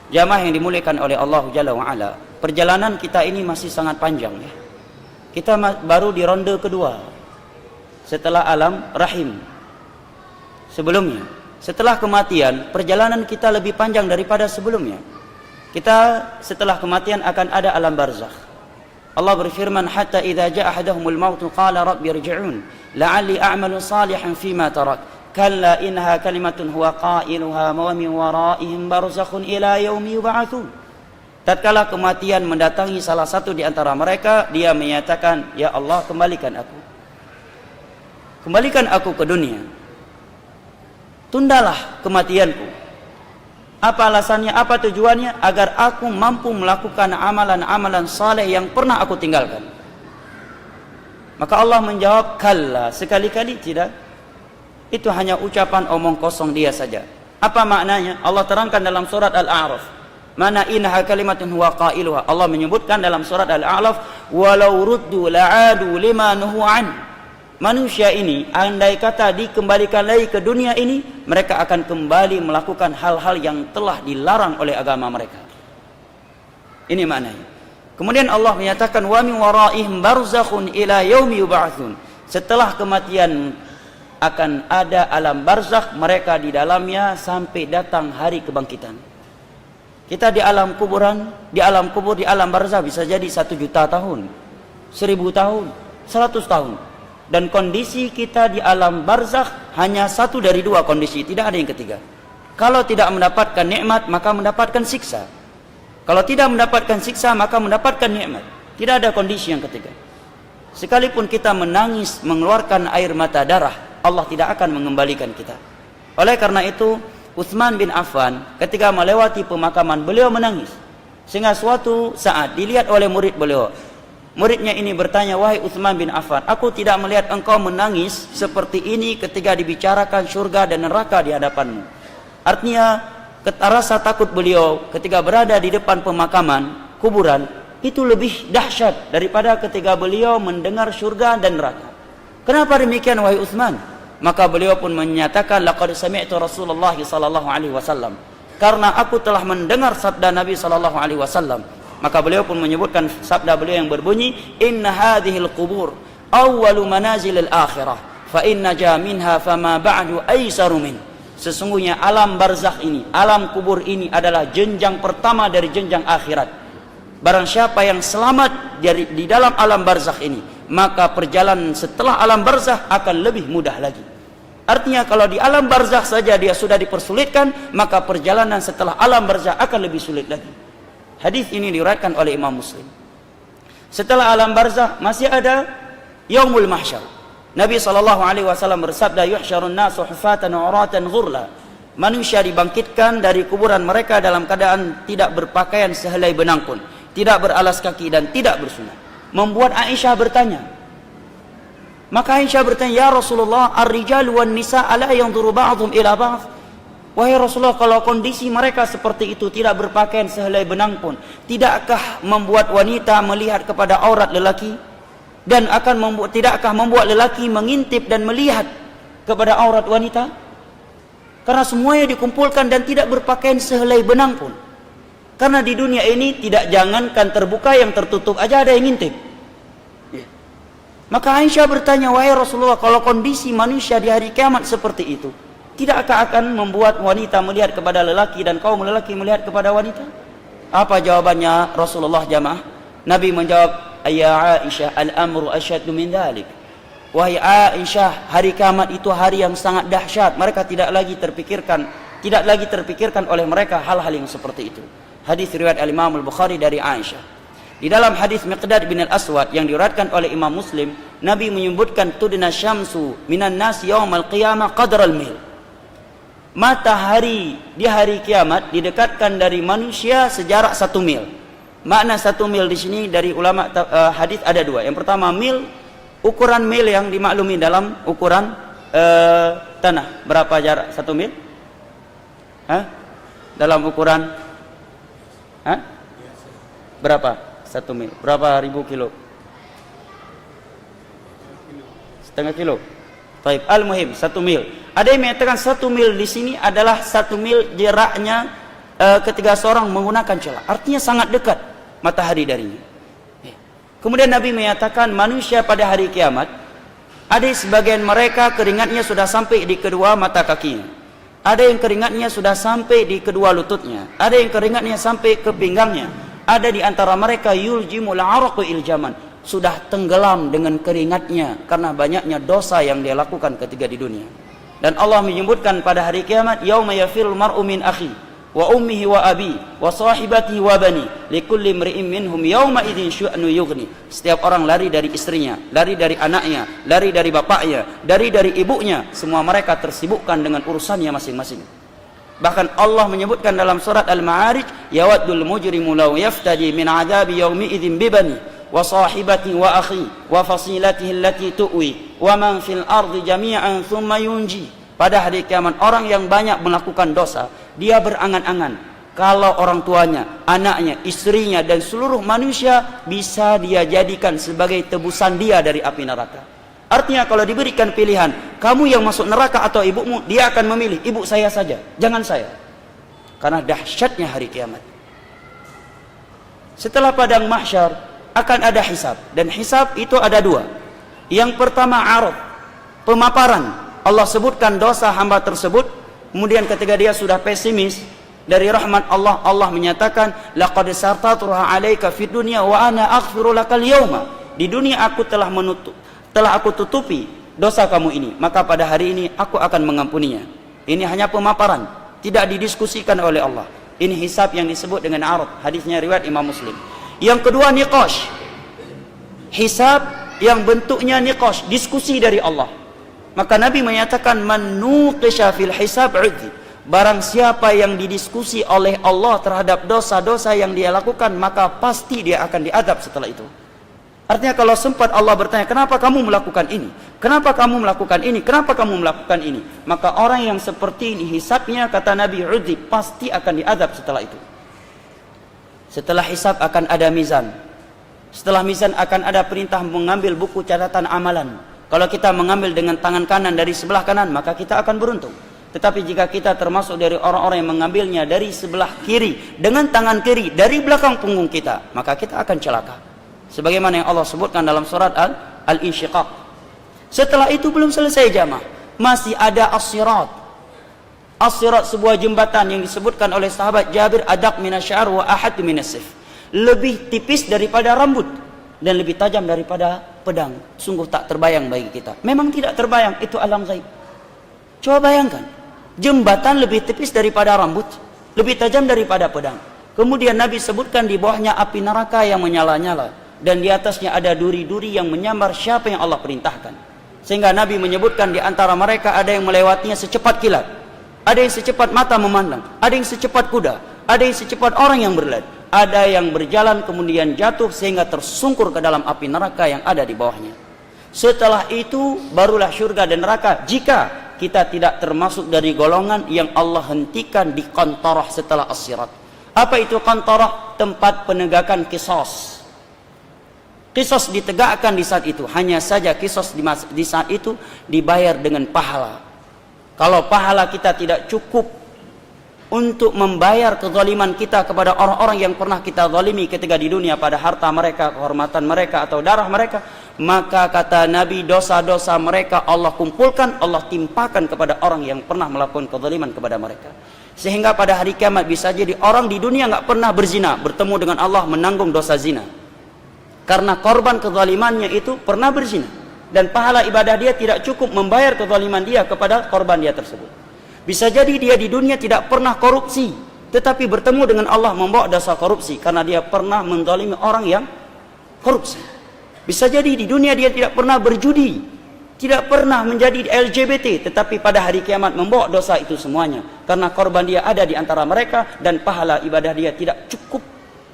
Jamaah yang dimuliakan oleh Allah Jalla wa'ala, perjalanan kita ini masih sangat panjang ya. Kita baru di ronde kedua setelah alam rahim. Sebelumnya, setelah kematian, perjalanan kita lebih panjang daripada sebelumnya. Kita setelah kematian akan ada alam barzakh. Allah berfirman, hatta idza jaa ahaduhumul maut qala rabbi irji'un la'alli a'malu salihan fima tarak kalla innaha kalimatun huwa qailuha wa min waraihim barzakhun ila yaumi yub'atsun. Tatkala kematian mendatangi salah satu di antara mereka, dia menyatakan, ya Allah, kembalikan aku ke dunia, tundalah kematianku. Apa alasannya, apa tujuannya? Agar aku mampu melakukan amalan-amalan saleh yang pernah aku tinggalkan. Maka Allah menjawab, kalla, sekali-kali tidak. Itu hanya ucapan omong kosong dia saja. Apa maknanya? Allah terangkan dalam surat Al-A'raf, mana innaha kalimatun huwa qailuha. Allah menyebutkan dalam surat Al-A'raf, walau ruddu la'adu lima nuhu an. Manusia ini, andai kata dikembalikan lagi ke dunia ini, mereka akan kembali melakukan hal-hal yang telah dilarang oleh agama mereka. Ini maknanya. Kemudian Allah menyatakan, wa min waraihim barzakhun ila yaumi yub'atsun. Setelah kematian akan ada alam barzakh, mereka di dalamnya sampai datang hari kebangkitan. Kita di alam kuburan, di alam kubur, di alam barzakh bisa jadi 1 juta tahun, 1000 tahun, 100 tahun. Dan kondisi kita di alam barzakh hanya satu dari dua kondisi, tidak ada yang ketiga. Kalau tidak mendapatkan nikmat, maka mendapatkan siksa. Kalau tidak mendapatkan siksa, maka mendapatkan nikmat. Tidak ada kondisi yang ketiga. Sekalipun kita menangis, mengeluarkan air mata darah, Allah tidak akan mengembalikan kita. Oleh karena itu, Utsman bin Affan ketika melewati pemakaman, beliau menangis. Sehingga suatu saat dilihat oleh murid beliau. Muridnya ini bertanya, wahai Utsman bin Affan, aku tidak melihat engkau menangis seperti ini ketika dibicarakan surga dan neraka di hadapanmu. Artinya, rasa takut beliau ketika berada di depan pemakaman, kuburan, itu lebih dahsyat daripada ketika beliau mendengar surga dan neraka. Kenapa demikian, wahai Utsman? Maka beliau pun menyatakan, laqad sami'tu Rasulullah sallallahu alaihi wasallam. Karena aku telah mendengar sabda Nabi sallallahu alaihi wasallam. Maka beliau pun menyebutkan sabda beliau yang berbunyi, inna hadhil qubur awwalu manazilil akhirah fa inna ja minha fama ba'du aisaru min. Sesungguhnya alam barzakh ini, alam kubur ini adalah jenjang pertama dari jenjang akhirat. Barang siapa yang selamat di dalam alam barzakh ini, maka perjalanan setelah alam barzakh akan lebih mudah lagi. Artinya kalau di alam barzakh saja dia sudah dipersulitkan, maka perjalanan setelah alam barzakh akan lebih sulit lagi. Hadis ini diriwayatkan oleh Imam Muslim. Setelah alam barzakh masih ada yaumul mahsyar. Nabi SAW bersabda, yuhsyarun nasu hufatan uratan ghurla. Manusia dibangkitkan dari kuburan mereka dalam keadaan tidak berpakaian sehelai benang pun, tidak beralas kaki dan tidak bersunat. Membuat Aisyah bertanya. Maka Aisyah bertanya, ya Rasulullah, ar-rijalu wan nisa ala yanzuru ba'dhum ila ba'd. Wahai Rasulullah, kalau kondisi mereka seperti itu, tidak berpakaian sehelai benang pun, tidakkah membuat wanita melihat kepada aurat lelaki? Dan tidakkah membuat lelaki mengintip dan melihat kepada aurat wanita? Karena semuanya dikumpulkan dan tidak berpakaian sehelai benang pun. Karena di dunia ini tidak jangankan terbuka, yang tertutup aja ada yang ngintip. Maka Aisyah bertanya, wahai Rasulullah, kalau kondisi manusia di hari kiamat seperti itu, tidakkah akan membuat wanita melihat kepada lelaki dan kaum lelaki melihat kepada wanita? Apa jawabannya Rasulullah jamaah? Nabi menjawab, ya Aisyah, al-amru asyaddu min dhalik. Wahai Aisyah, hari kiamat itu hari yang sangat dahsyat. Mereka tidak lagi terpikirkan oleh mereka hal-hal yang seperti itu. Hadis riwayat Al-Imam Al-Bukhari dari Aisyah. Di dalam hadis Miqdad bin Al-Aswad yang diriwayatkan oleh Imam Muslim, Nabi menyebutkan tudna syamsu minan nas yaumal qiyamah qadral mil. Matahari di hari kiamat didekatkan dari manusia sejarak 1 mil. Makna 1 mil di sini dari ulama hadis ada 2. Yang pertama, mil, ukuran mil yang dimaklumi dalam ukuran tanah. Berapa jarak 1 mil? Dalam ukuran berapa 1 mil? Berapa ribu kilo? Setengah kilo. Baik, al-muhim 1 mil. Ada yang mengatakan 1 mil di sini adalah 1 mil jaraknya ketika seorang menggunakan celah. Artinya sangat dekat matahari darinya. Kemudian Nabi menyatakan manusia pada hari kiamat, ada sebagian mereka keringatnya sudah sampai di kedua mata kakinya. Ada yang keringatnya sudah sampai di kedua lututnya. Ada yang keringatnya sampai ke pinggangnya. Ada di antara mereka yuljimul araqu iljaman, sudah tenggelam dengan keringatnya karena banyaknya dosa yang dia lakukan ketika di dunia. Dan Allah menyebutkan pada hari kiamat, yauma yafirul mar'u min akhi wa ummihi wa abi wa sahibatihi wa bani likulli imri'in minhum yauma idzin syu'nu yughni. Setiap orang lari dari istrinya, lari dari anaknya, lari dari bapaknya, dari ibunya. Semua mereka tersibukkan dengan urusannya masing-masing. Bahkan Allah menyebutkan dalam surat Al-Ma'arij, yawaddul mujrimu law yaftadi min 'adzabi yaumi idzin bibani wa sahibatihi wa akhi wa fasilatihi allati tu'wi wa man fil ardi jami'an thumma yunji. Pada hari kiamat orang yang banyak melakukan dosa, dia berangan-angan kalau orang tuanya, anaknya, istrinya dan seluruh manusia bisa dia jadikan sebagai tebusan dia dari api neraka. Artinya kalau diberikan pilihan, kamu yang masuk neraka atau ibumu, dia akan memilih ibu saya saja, jangan saya. Karena dahsyatnya hari kiamat. Setelah padang mahsyar akan ada hisab, dan hisab itu ada dua. Yang pertama arad, pemaparan. Allah sebutkan dosa hamba tersebut, kemudian ketika dia sudah pesimis dari rahmat Allah, Allah menyatakan laqad sartatuha 'alaika fid dunya wa ana aghfiru lakal yauma. Di dunia aku telah aku tutupi dosa kamu ini, maka pada hari ini aku akan mengampuninya. Ini hanya pemaparan, tidak didiskusikan oleh Allah. Ini hisab yang disebut dengan arad. Hadisnya riwayat Imam Muslim. Yang kedua niqash, hisab yang bentuknya niqash, diskusi dari Allah. Maka Nabi menyatakan man nuqisha fil hisab udhib. Barang siapa yang didiskusi oleh Allah terhadap dosa-dosa yang dia lakukan, maka pasti dia akan diadab setelah itu. Artinya kalau sempat Allah bertanya, kenapa kamu melakukan ini? Kenapa kamu melakukan ini? Kenapa kamu melakukan ini? Maka orang yang seperti ini hisabnya, kata Nabi, udhib, pasti akan diadab setelah itu. Setelah hisab akan ada mizan. Setelah mizan akan ada perintah mengambil buku catatan amalan. Kalau kita mengambil dengan tangan kanan dari sebelah kanan, maka kita akan beruntung. Tetapi jika kita termasuk dari orang-orang yang mengambilnya dari sebelah kiri, dengan tangan kiri, dari belakang punggung kita, maka kita akan celaka. Sebagaimana yang Allah sebutkan dalam surat Al-Insyiqaq. Setelah itu belum selesai jamaah. Masih ada as-sirat. As-sirat sebuah jembatan yang disebutkan oleh sahabat Jabir, adaq minasy'ar wa ahad minasif. Lebih tipis daripada rambut dan lebih tajam daripada pedang. Sungguh tak terbayang bagi kita. Memang tidak terbayang, itu alam gaib. Coba bayangkan, jembatan lebih tipis daripada rambut, lebih tajam daripada pedang. Kemudian Nabi sebutkan di bawahnya api neraka yang menyala-nyala, dan di atasnya ada duri-duri yang menyambar siapa yang Allah perintahkan. Sehingga Nabi menyebutkan di antara mereka ada yang melewatinya secepat kilat, ada yang secepat mata memandang, ada yang secepat kuda, ada yang secepat orang yang berlari, ada yang berjalan kemudian jatuh sehingga tersungkur ke dalam api neraka yang ada di bawahnya. Setelah itu barulah syurga dan neraka, jika kita tidak termasuk dari golongan yang Allah hentikan di qantarah setelah as-sirat. Apa itu qantarah? Tempat penegakan qisas. Qisas ditegakkan di saat itu. Hanya saja qisas di saat itu dibayar dengan pahala. Kalau pahala kita tidak cukup untuk membayar kezaliman kita kepada orang-orang yang pernah kita zalimi ketika di dunia, pada harta mereka, kehormatan mereka atau darah mereka, maka kata Nabi, dosa-dosa mereka Allah kumpulkan, Allah timpakan kepada orang yang pernah melakukan kezaliman kepada mereka. Sehingga pada hari kiamat bisa jadi orang di dunia nggak pernah berzina, bertemu dengan Allah menanggung dosa zina. Karena korban kezalimannya itu pernah berzina, dan pahala ibadah dia tidak cukup membayar kezaliman dia kepada korban dia tersebut. Bisa jadi dia di dunia tidak pernah korupsi, tetapi bertemu dengan Allah membawa dosa korupsi karena dia pernah menzalimi orang yang korupsi. Bisa jadi di dunia dia tidak pernah berjudi, tidak pernah menjadi LGBT, tetapi pada hari kiamat membawa dosa itu semuanya karena korban dia ada di antara mereka dan pahala ibadah dia tidak cukup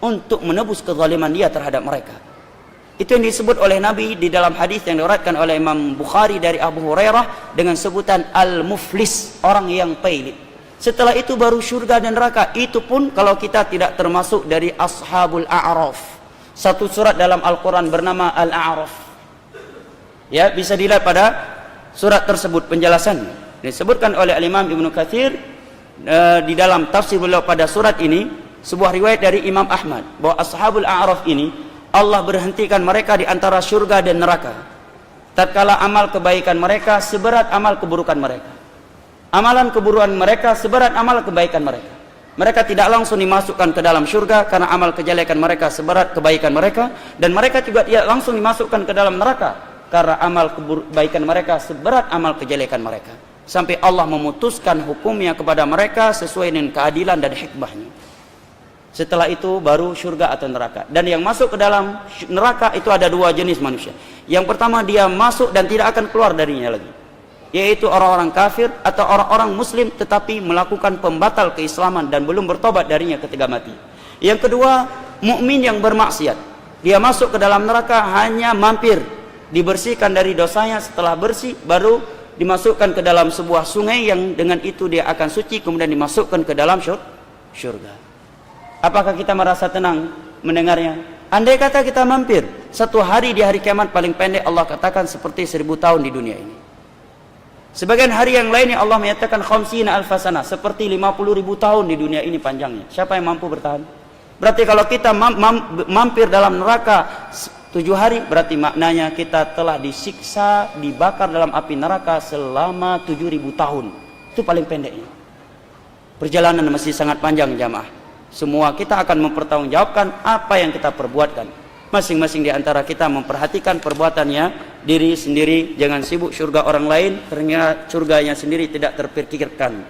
untuk menebus kezaliman dia terhadap mereka. Itu yang disebut oleh Nabi di dalam hadis yang diriwayatkan oleh Imam Bukhari dari Abu Hurairah dengan sebutan al-muflis, orang yang pailit. Setelah itu baru syurga dan neraka. Itu pun kalau kita tidak termasuk dari ashabul a'raf. Satu surat dalam Al-Quran bernama Al-A'raf. Ya, bisa dilihat pada surat tersebut penjelasannya. Disebutkan oleh Al-Imam Ibnu Katsir di dalam tafsir beliau pada surat ini, sebuah riwayat dari Imam Ahmad bahwa ashabul a'raf ini Allah berhentikan mereka di antara surga dan neraka tatkala amal kebaikan mereka seberat amal keburukan mereka. Amalan keburukan mereka seberat amal kebaikan mereka. Mereka tidak langsung dimasukkan ke dalam surga karena amal kejelekan mereka seberat kebaikan mereka, dan mereka juga tidak langsung dimasukkan ke dalam neraka karena amal kebaikan mereka seberat amal kejelekan mereka. Sampai Allah memutuskan hukumnya kepada mereka sesuai dengan keadilan dan hikmahnya. Setelah itu baru surga atau neraka. Dan yang masuk ke dalam neraka itu ada dua jenis manusia. Yang pertama, dia masuk dan tidak akan keluar darinya lagi, yaitu orang-orang kafir atau orang-orang muslim tetapi melakukan pembatal keislaman dan belum bertobat darinya ketika mati. Yang kedua, mukmin yang bermaksiat, dia masuk ke dalam neraka hanya mampir, dibersihkan dari dosanya, setelah bersih baru dimasukkan ke dalam sebuah sungai yang dengan itu dia akan suci, kemudian dimasukkan ke dalam surga. Apakah kita merasa tenang mendengarnya? Andai kata kita mampir, satu hari di hari kiamat paling pendek Allah katakan seperti 1000 tahun di dunia ini. Sebagian hari yang lainnya Allah menyatakan khamsina alfasana, seperti 50.000 tahun di dunia ini panjangnya. Siapa yang mampu bertahan? Berarti kalau kita mampir dalam neraka 7 hari, berarti maknanya kita telah disiksa, dibakar dalam api neraka selama 7.000 tahun. Itu paling pendeknya. Perjalanan masih sangat panjang jamaah. Semua kita akan mempertanggungjawabkan apa yang kita perbuatkan. Masing-masing di antara kita memperhatikan perbuatannya diri sendiri, jangan sibuk surga orang lain, ternyata surganya sendiri tidak terpikirkan.